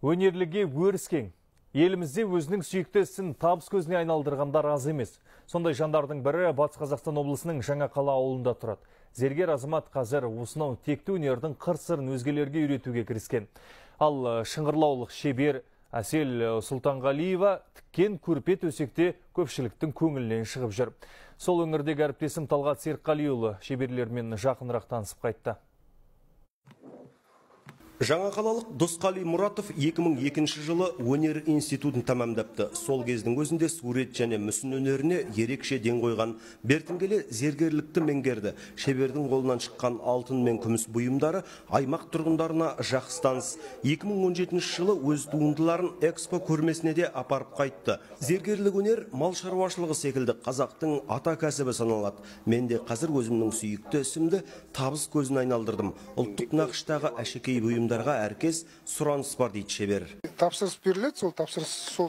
Өнерліге өріскен. Елімізде өзінің сүйікті ісін табыс көзіне айналдырғандар аз емес. Сондай жандардың бірі Батыс Қазақстан облысының Жаңақала ауылында тұрады. Зергер азамат қазір осынау текті өнердің қыр-сырын өзгелерге үйретуге кіріскен. Ал шыңғырлаулық шебер Әсел Сұлтанғалиева тіккен көрпе төсекте көпшіліктің көңілінен шығып жүр. Сол өңірдегі әріптесім Талғат Серікқалиұлы шеберлермен жақынырақ танысып қайтты. Жаңақалалық Досқали Мұратов 2002 жылы өнер институтын тамамдапты. Сол кездің өзінде сурет және мүсін өнеріне ерекше ден қойған. Бертін келе зергерлікті меңгерді. Шебердің қолынан шыққан алтын мен күміс бұйымдары аймақ тұрғындарына жақсы таныс. 2017 жылы өз туындыларын экспо көрмесіне де апарып қайтты. Зергерлік өнер мал шаруашылығы секілді қазақтың ата кәсібі саналады. Мен де қазір өзімнің сүйікті ісімді табыс көзіне айналдырдым. Ұлттық нақыштағы әшекей бұйымдарға әркез сұраныс бар дейді шебер. Тапсырыс беріледі, сол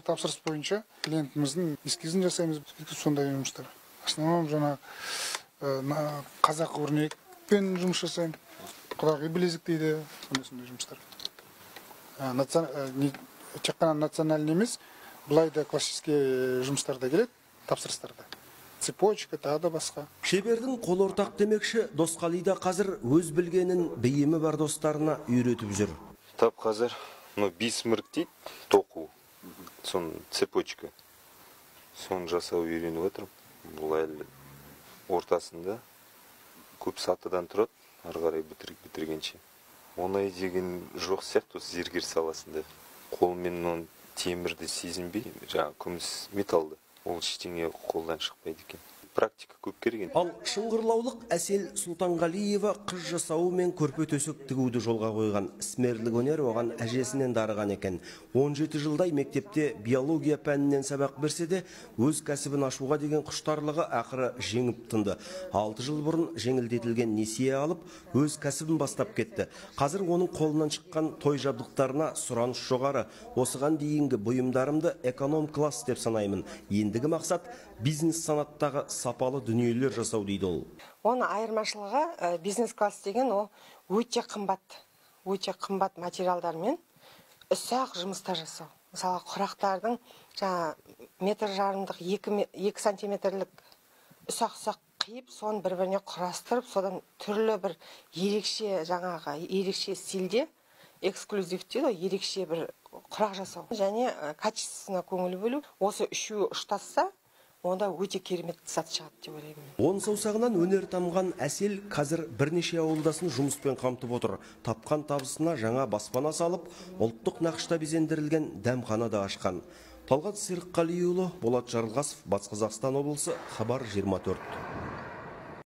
тапсырыс бойынша клиентіміздің эскизін жасаймыз, сондай жұмыстар. Основном жаңа қазақ өрнекпен жұмыс жасаймын. Құдағи білезік дейді, сондай жұмыстар. Тек қана национальный емес, былай да классический жұмыстарда келеді, тапсырыстарда. Цепочка, тағы да басқа. Шебердің қол ортақ демекші Досқалида қазір өз білгенін бейімі бар достарына үйретіп жүр. Тап қазір бисмырк дейді, тоқу, сон цепочка. Сон жасау үйреніп отырмын. Бұл әлі ортасында көп сатыдан тұрады, ары қарай бітіргенше. Оңай деген жоқ сияқты осы зергер саласында. Қолмен темірді сезінбей, жаңа күміс металды. Ол ештеңе қолдан шықпайды екен. Практика көп керек. Ал шыңғырлаулық Әсел Сұлтанғалиева қыз жасауы мен көрпе төсек тігуді жолға қойған. Ісмерлік өнер оған әжесінен дарыған екен. 17 жылдай мектепте биология пәнінен сабақ берсе де, өз кәсібін ашуға деген құштарлығы ақыры жеңіп тынды. 6 жыл бұрын жеңілдетілген несие алып, өз кәсібін бастап кетті. Қазір оның қолынан шыққан той жабдықтарына сұраныс жоғары. Осыған дейінгі бұйымдарымды эконом класс деп санаймын. Ендігі мақсат бизнес санаттағы сапалы дүниелер жасау дейді ол. Оның айырмашылығы бизнес класс деген ол өте қымбат материалдармен ұсақ жұмыстар жасау. Мысалы құрақтардың метр жарымдық 2 сантиметрлік ұсақ қиып, соны бір-біріне құрастырып, содан түрлі бір ерекше стильде, эксклюзивте ерекше бір құрақ жасау. Және качествосына көңіл бөлу. Осы үшеуі ұштасса, онда өте керемет зат шығады деп ойлаймын. 10 саусағынан өнер тамған Әсел қазір бірнеше ауылдасын жұмыспен қамтып отыр. Тапқан табысына жаңа баспана салып, ұлттық нақышта безендірілген дәмхана да ашқан. Талғат Серікқалиұлы, Болат Жарылғасов, Батыс Қазақстан облысы, Хабар 24.